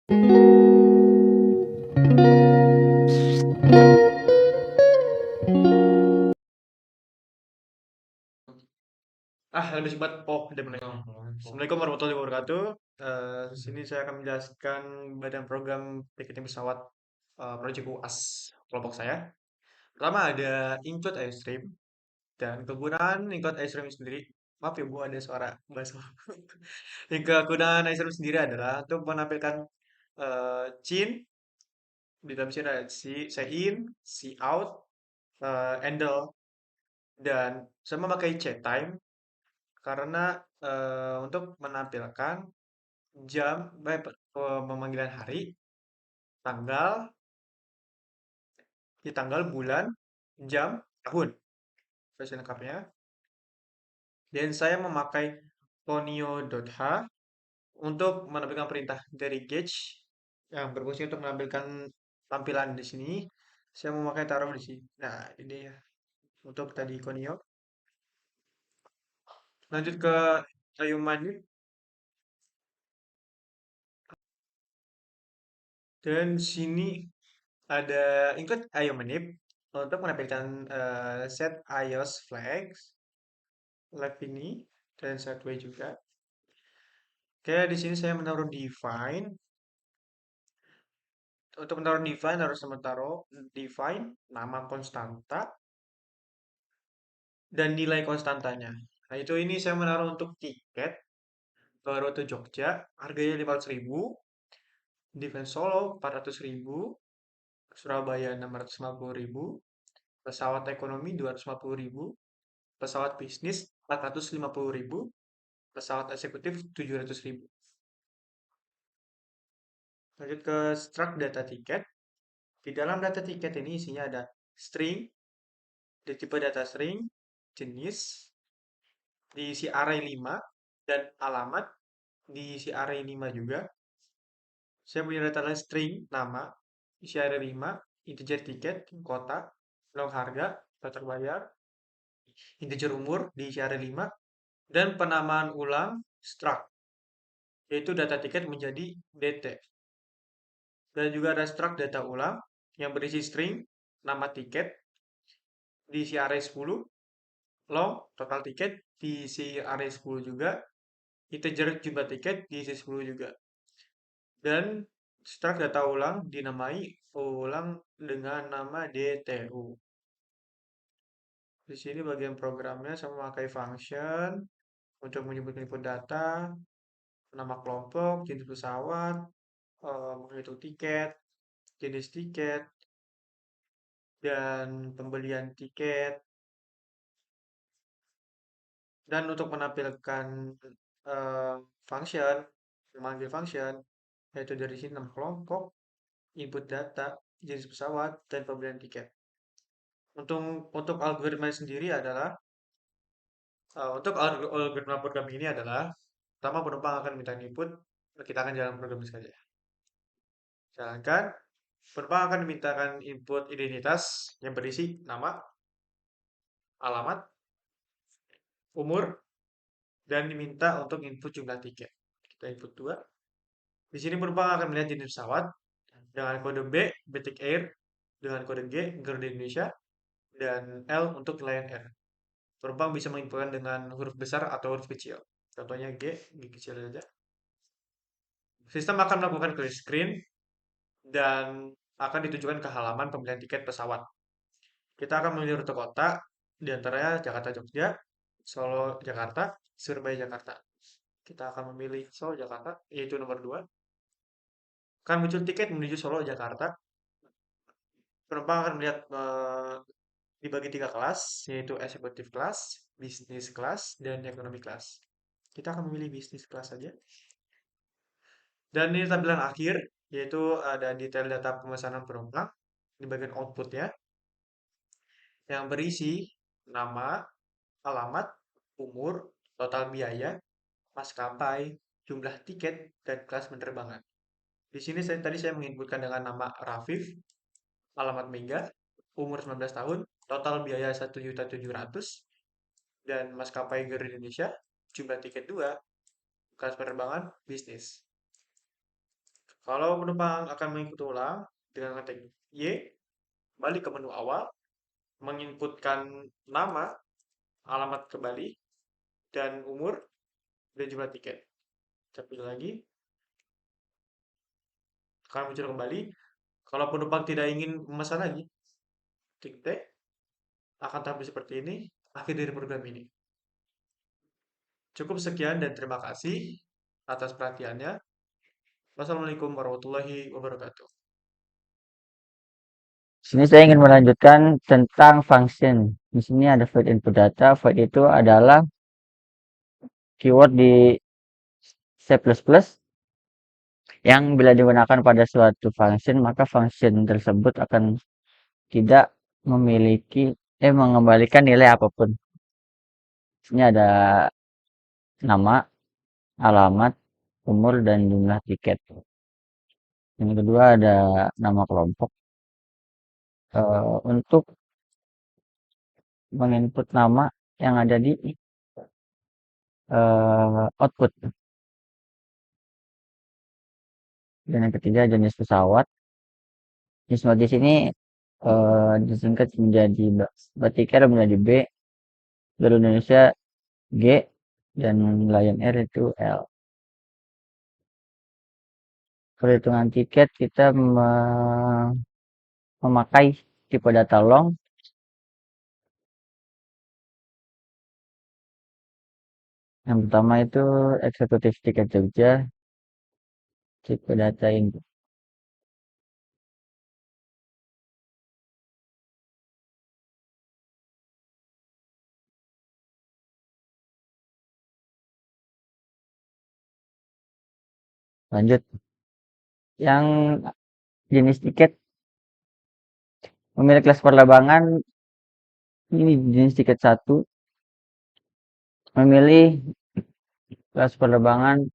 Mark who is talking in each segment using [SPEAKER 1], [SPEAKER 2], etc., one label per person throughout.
[SPEAKER 1] Lebih cepat. Oh, udah mulai. Assalamualaikum warahmatullahi wabarakatuh. Di sini saya akan menjelaskan badan program tiketing pesawat Project UAS kelompok saya. Pertama ada include airstream dan kegunaan include airstream sendiri. Maaf ya Bu, ada suara baso. Yang kegunaan airstream sendiri adalah untuk menampilkan chin di dalam sini ada see in, see out, handle dan saya memakai chat time karena untuk menampilkan jam, pemanggilan hari, tanggal, bulan, jam, tahun, versi lengkapnya. Dan saya memakai Tonio.h untuk menampilkan perintah dari Gauge yang berfungsi untuk menampilkan tampilan di sini. Saya memakai taruh di sini. Nah, ini ya untuk tadi Konio. Lanjut ke Ayu Mani dan sini ada include Ayu Manip untuk menampilkan set iOS flags live ini dan Setway juga. Oke, di sini saya menaruh define. Untuk menaruh define harus menaruh define nama konstanta dan nilai konstantanya. Nah, itu ini saya menaruh untuk tiket ke rute Jogja, harganya 500.000, defense Solo 400.000, Surabaya 650.000, pesawat ekonomi 250.000, pesawat bisnis 450.000, pesawat eksekutif 700.000. Lanjut ke struct data tiket. Di dalam data tiket ini isinya ada string, di tipe data string, jenis, diisi array 5, dan alamat, diisi array 5 juga. Saya punya data lain string, nama, isi array 5, integer tiket, kota, long harga, total bayar, integer umur, diisi array 5, dan penamaan ulang struct, yaitu data tiket menjadi DT. Dan juga ada struct data ulang yang berisi string, nama tiket, diisi array 10, long, total tiket, diisi array 10 juga, integer jumlah tiket, diisi 10 juga. Dan struct data ulang dinamai ulang dengan nama DTU. Di sini bagian programnya saya memakai function untuk menyebut input data, nama kelompok, jenis pesawat, menghitung tiket, jenis tiket, dan pembelian tiket. Dan untuk menampilkan eh, function, memanggil function, yaitu dari sini nama kelompok, input data, jenis pesawat, dan pembelian tiket. Untuk algoritma sendiri adalah untuk algoritma program ini adalah pertama penumpang akan minta input, kita akan jalan program ini saja. Jalankan, penumpang akan dimintakan input identitas yang berisi nama, alamat, umur, dan diminta untuk input jumlah tiket. Kita input 2. Di sini penumpang akan melihat jenis pesawat dengan kode B, Batik Air, dengan kode G, Garuda Indonesia, dan L untuk Lion Air. Penumpang bisa menginputkan dengan huruf besar atau huruf kecil. Contohnya G kecil saja. Sistem akan melakukan clear screen dan akan ditujukan ke halaman pembelian tiket pesawat. Kita akan memilih rute kota, di antaranya Jakarta Jogja, Solo Jakarta, Surabaya Jakarta. Kita akan memilih Solo Jakarta, yaitu nomor 2. Akan muncul tiket menuju Solo Jakarta. Penumpang akan melihat dibagi 3 kelas, yaitu executive class, business class, dan economy class. Kita akan memilih business class saja. Dan ini tampilan akhir, yaitu ada detail data pemesanan penumpang di bagian outputnya, yang berisi nama, alamat, umur, total biaya, maskapai, jumlah tiket, dan kelas penerbangan. Di sini tadi saya menginputkan dengan nama Rafif, alamat Mega, umur 19 tahun, total biaya 1.700.000, dan maskapai Garuda Indonesia, jumlah tiket 2, kelas penerbangan bisnis. Kalau penumpang akan mengikuti ulang dengan ngetik Y, balik ke menu awal, menginputkan nama, alamat kembali, dan umur, dan jumlah tiket. Saya pilih lagi, akan muncul kembali. Kalau penumpang tidak ingin memesan lagi, klik T, akan tampil seperti ini, akhir dari program ini. Cukup sekian dan terima kasih atas perhatiannya. Wassalamualaikum warahmatullahi wabarakatuh.
[SPEAKER 2] Sini saya ingin melanjutkan tentang function. Di sini ada void input data. Void itu adalah keyword di C++ yang bila digunakan pada suatu function, maka function tersebut akan tidak memiliki mengembalikan nilai apapun. Sini ada nama, alamat, umur, dan jumlah tiket. Yang kedua ada nama kelompok. Untuk menginput nama yang ada di output. Dan yang ketiga jenis pesawat. Jenis pesawat di sini disingkat menjadi Batikar menjadi B, Garuda Indonesia G, dan Lion Air itu L. Perhitungan tiket kita memakai tipe data long. Yang pertama itu eksekutif tiket Jogja, tipe data ini. Lanjut, yang jenis tiket memilih kelas penerbangan. Ini jenis tiket 1 memilih kelas penerbangan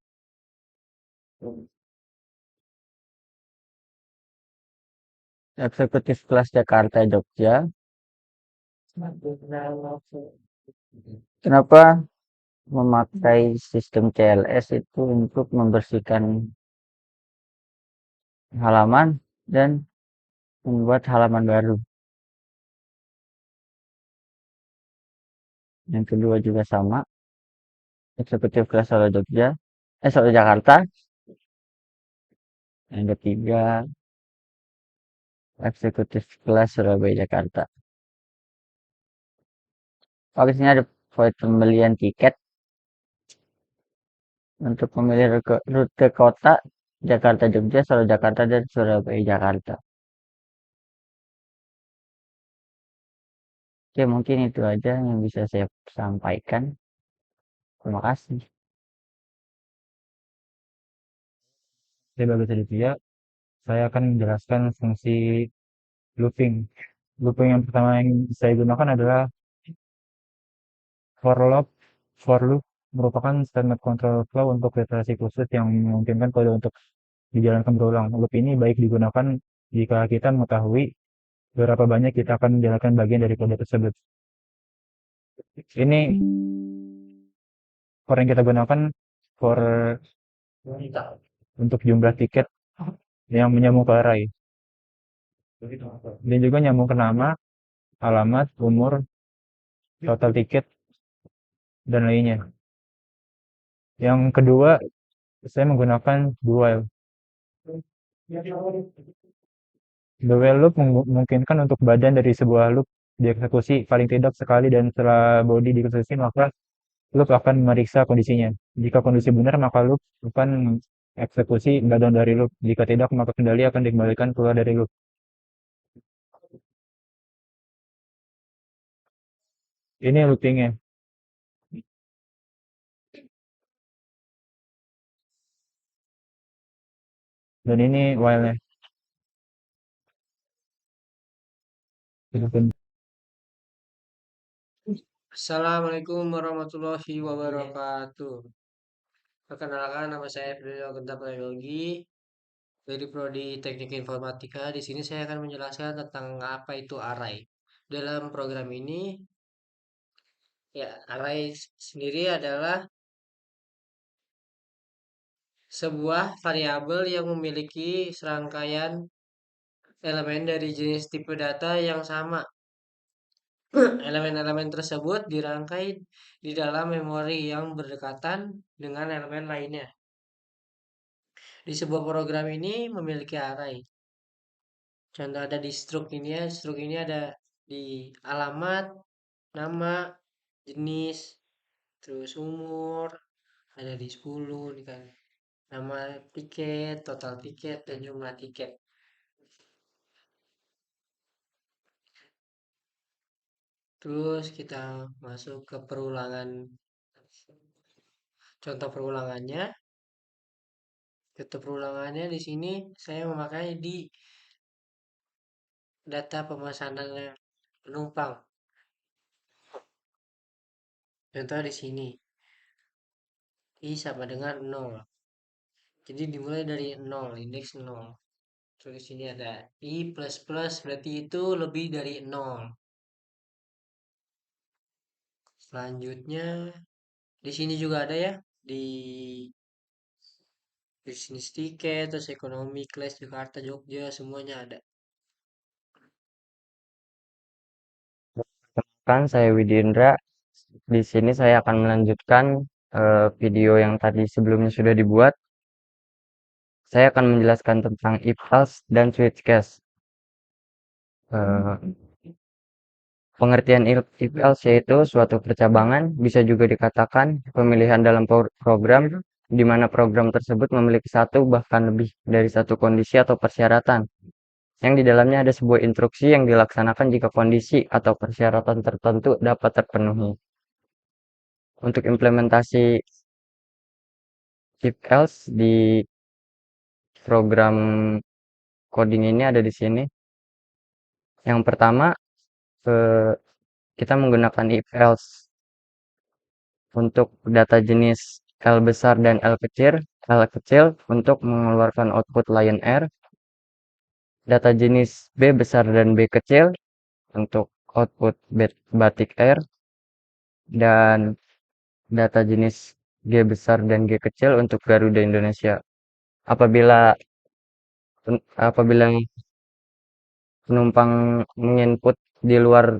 [SPEAKER 2] eksekutif kelas Jakarta Jogja. Kenapa memakai sistem CLS itu untuk membersihkan halaman dan membuat halaman baru. Yang kedua juga sama, eksekutif kelas Solo Jogja, Solo Jakarta. Yang ketiga, eksekutif kelas Surabaya Jakarta. Oke, sini ada void pembelian tiket untuk memilih rute kota Jakarta Jogja, Solo Jakarta, dan Surabaya Jakarta. Oke, mungkin itu aja yang bisa saya sampaikan. Terima kasih. Sebagai Olivia, saya akan menjelaskan fungsi looping. Looping yang pertama yang saya gunakan adalah for loop. For loop merupakan standard control flow untuk iterasi khusus yang memungkinkan kode untuk dijalankan berulang. Loop ini baik digunakan jika kita mengetahui berapa banyak kita akan menjalankan bagian dari kode tersebut. Ini for yang kita gunakan for untuk jumlah tiket yang menyambung ke array. Dan juga nyambung ke nama, alamat, umur, total tiket, dan lainnya. Yang kedua, saya menggunakan do while. The while loop memungkinkan untuk badan dari sebuah loop dieksekusi paling tidak sekali dan setelah body dieksekusi maka loop akan memeriksa kondisinya. Jika kondisi benar maka loop akan eksekusi badan dari loop. Jika tidak maka kendali akan dikembalikan keluar dari loop. Ini loopingnya. Dan ini while-nya.
[SPEAKER 3] Assalamualaikum warahmatullahi wabarakatuh. Perkenalkan nama saya Ferdinand Genta Prayogi dari Prodi Teknik Informatika. Di sini saya akan menjelaskan tentang apa itu array. Dalam program ini, ya array sendiri adalah sebuah variabel yang memiliki serangkaian elemen dari jenis tipe data yang sama. Elemen-elemen tersebut dirangkai di dalam memori yang berdekatan dengan elemen lainnya. Di sebuah program ini memiliki array. Contoh ada di struk ini ya. Struk ini ada di alamat, nama, jenis, terus umur, ada di 10 nih kan. Nama tiket, total tiket, dan jumlah tiket. Terus kita masuk ke perulangan. Contoh perulangannya, contoh perulangannya di sini saya memakai di data pemesanan penumpang. Contoh di sini, I sama dengan 0. Jadi dimulai dari 0, indeks 0. Terus di sini ada I plus plus, berarti itu lebih dari 0. Selanjutnya, di sini juga ada ya, di bisnis tiket, terus ekonomi, kelas Jakarta, Jogja, semuanya ada.
[SPEAKER 2] Kan saya Widindra. Di sini saya akan melanjutkan video yang tadi sebelumnya sudah dibuat. Saya akan menjelaskan tentang if else dan switch case. Eh, Pengertian if else yaitu suatu percabangan, bisa juga dikatakan pemilihan dalam program, di mana program tersebut memiliki satu bahkan lebih dari satu kondisi atau persyaratan, yang di dalamnya ada sebuah instruksi yang dilaksanakan jika kondisi atau persyaratan tertentu dapat terpenuhi. Untuk implementasi if else di program coding ini ada di sini. Yang pertama, eh, kita menggunakan if else untuk data jenis L besar dan L kecil untuk mengeluarkan output Lion Air, data jenis B besar dan B kecil untuk output Batik Air, dan data jenis G besar dan G kecil untuk Garuda Indonesia. Apabila apabila penumpang menginput di luar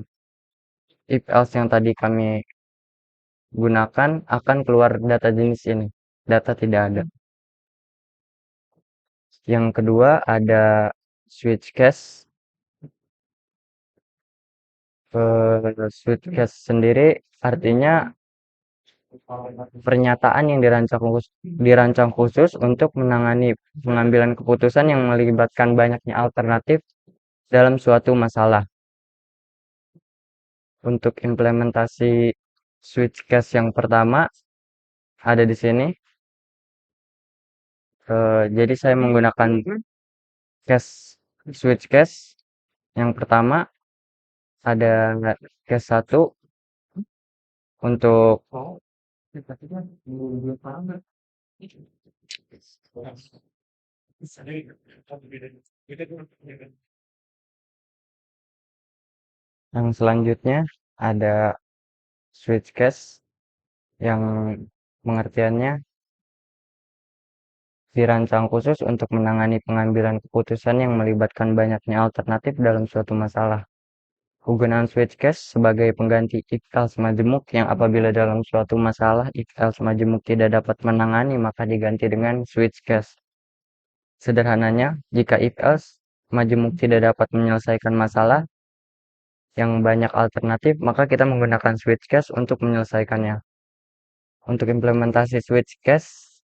[SPEAKER 2] if else yang tadi kami gunakan, akan keluar data jenis ini. Data tidak ada. Yang kedua ada switch case. Switch case sendiri artinya pernyataan yang dirancang khusus untuk menangani pengambilan keputusan yang melibatkan banyaknya alternatif dalam suatu masalah. Untuk implementasi switch case yang pertama ada di sini. Jadi saya menggunakan switch case yang pertama ada case 1 untuk yang selanjutnya ada switch case yang pengertiannya dirancang khusus untuk menangani pengambilan keputusan yang melibatkan banyaknya alternatif dalam suatu masalah. Penggunaan switch case sebagai pengganti if else majemuk yang apabila dalam suatu masalah if else majemuk tidak dapat menangani maka diganti dengan switch case. Sederhananya, jika if else majemuk tidak dapat menyelesaikan masalah yang banyak alternatif, maka kita menggunakan switch case untuk menyelesaikannya. Untuk implementasi switch case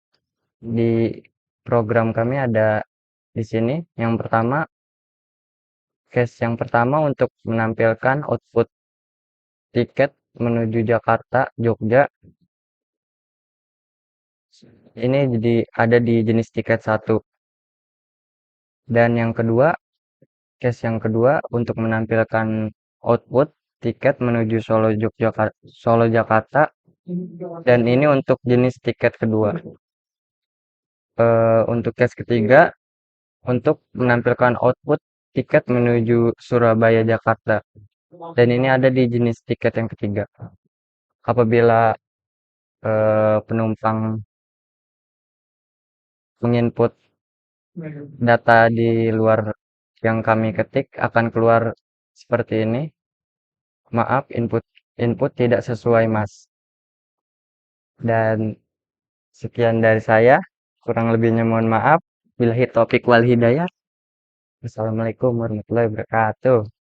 [SPEAKER 2] di program kami ada di sini. Yang pertama, case yang pertama untuk menampilkan output tiket menuju Jakarta, Jogja. Ini jadi ada di jenis tiket 1. Dan yang kedua, case yang kedua untuk menampilkan output tiket menuju Solo Jakarta, dan ini untuk jenis tiket kedua. Untuk case ketiga untuk menampilkan output tiket menuju Surabaya Jakarta, dan ini ada di jenis tiket yang ketiga. Apabila penumpang menginput data di luar yang kami ketik akan keluar seperti ini. Maaf, input tidak sesuai, Mas. Dan sekian dari saya. Kurang lebihnya mohon maaf. Billahi taufik wal hidayah. Assalamualaikum warahmatullahi wabarakatuh.